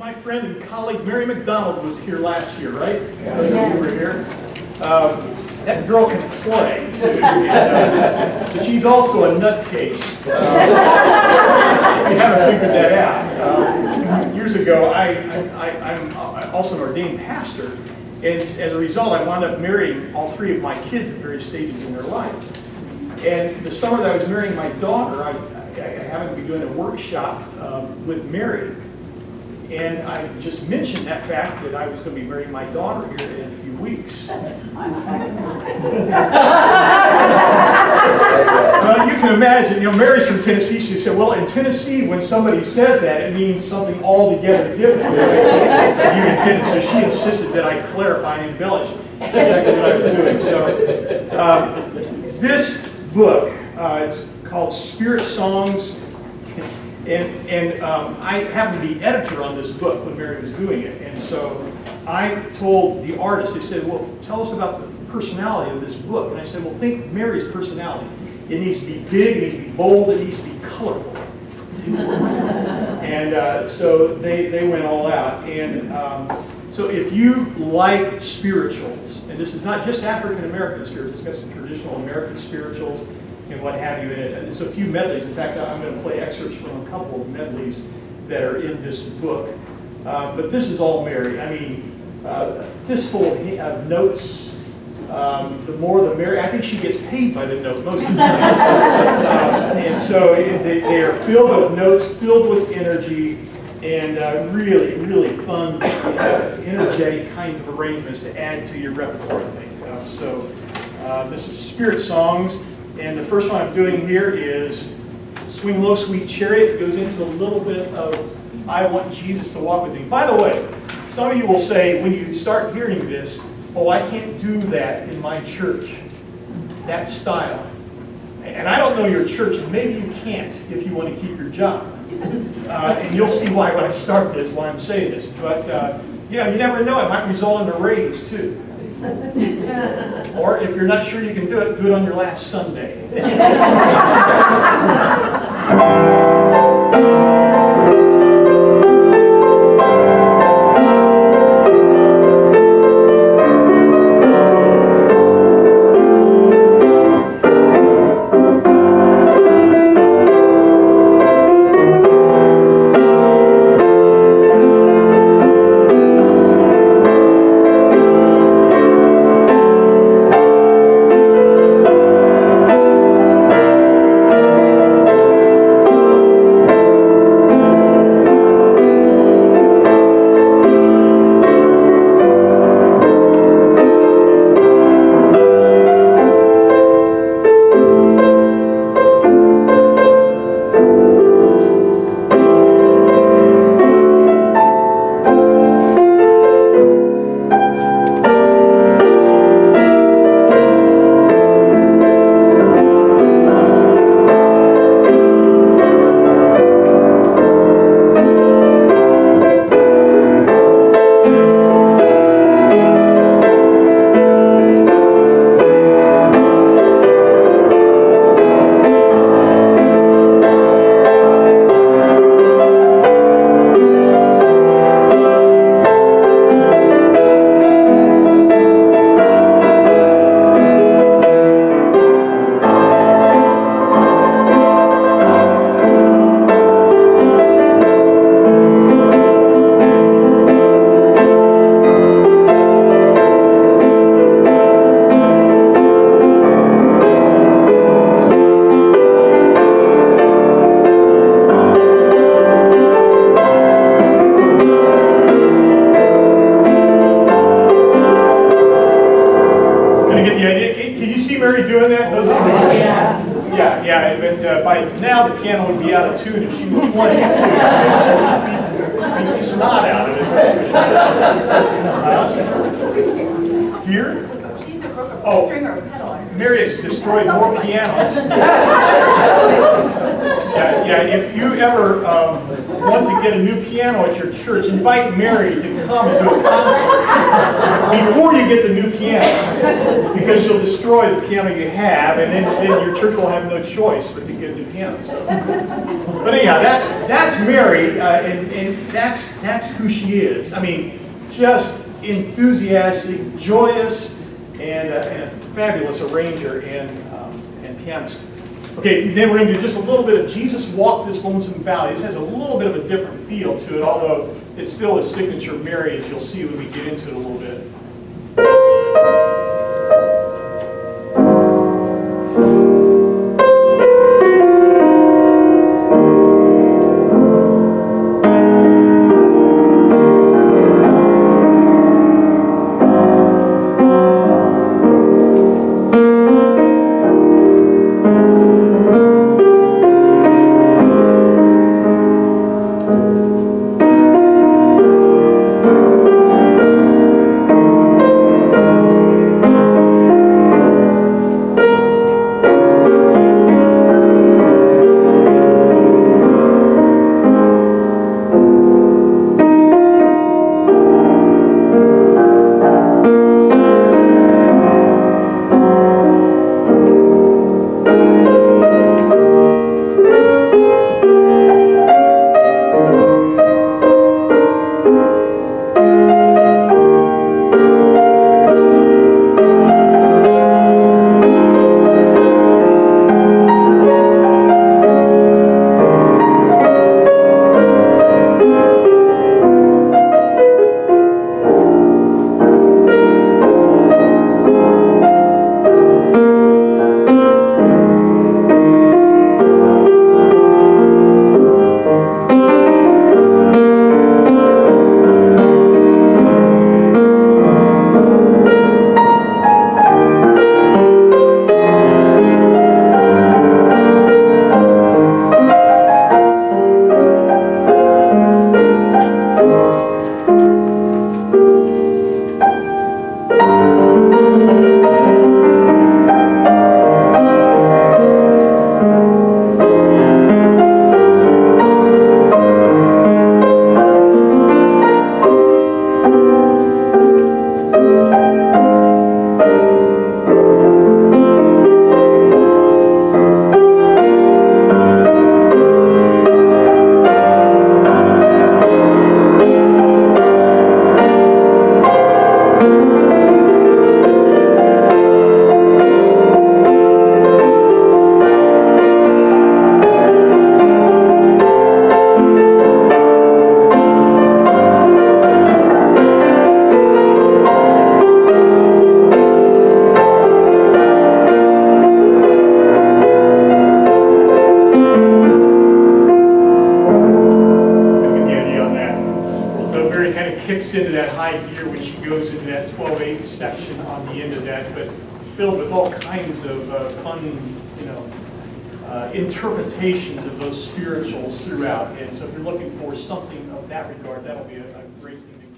My friend and colleague Mary McDonald was here last year, right? Those of you who were here. That girl can play, too. But she's also a nutcase. If you haven't figured that out. Years ago, I'm also an ordained pastor, and as a result, I wound up marrying all three of my kids at various stages in their life. And the summer that I was marrying my daughter, I happened to be doing a workshop with Mary. And I just mentioned that fact that I was going to be marrying my daughter here in a few weeks. Well, you can imagine, Mary's from Tennessee. She said, well, in Tennessee, when somebody says that, it means something altogether different than you intended. So she insisted that I clarify and embellish exactly what I was doing. So this book, it's called Spirit Songs. And I happened to be editor on this book when Mary was doing it. And so I told the artist, they said, well, tell us about the personality of this book. And I said, well, think Mary's personality. It needs to be big, it needs to be bold, it needs to be colorful. And so they went all out. And so if you like spirituals, and this is not just African American spirituals, it's got some traditional American spirituals, and what have you in it. And there's a few medleys. In fact, I'm going to play excerpts from a couple of medleys that are in this book. But this is all Mary. I mean, a fistful of notes. The more the merrier. I think she gets paid by the note most of the time. And so they are filled with notes, filled with energy, and really, really fun, energetic kinds of arrangements to add to your repertoire, I think. So this is Spirit Songs. And the first one I'm doing here is Swing Low, Sweet Chariot. It goes into a little bit of I Want Jesus to Walk With Me. By the way, some of you will say when you start hearing this, oh, I can't do that in my church, that style. And I don't know your church, and maybe you can't if you want to keep your job. And you'll see why when I start this, why I'm saying this. But, you never know. It might result in a raise, too. Or if you're not sure you can do it on your last Sunday. By now the piano would be out of tune if she were playing it too. It's snot out of it. Here? A string or a pedal. Mary has destroyed more pianos. Yeah, if you ever want to get a new piano at your church, invite Mary to come and do a concert before you get the new piano, because she'll destroy the piano you have, and then your church will have no choice but to get a new piano. So. But anyhow, that's Mary, and that's who she is. I mean, just enthusiastic, joyous, and a fabulous arranger and pianist. Okay, then we're going to do just a little bit of Jesus Walked This Lonesome Valley. This has a little bit of a different feel to it, although it's still a signature Mary, as you'll see when we get into it a little bit. Into that high gear when she goes into that 12/8 section on the end of that, but filled with all kinds of fun, interpretations of those spirituals throughout. And so if you're looking for something of that regard, that'll be a great thing to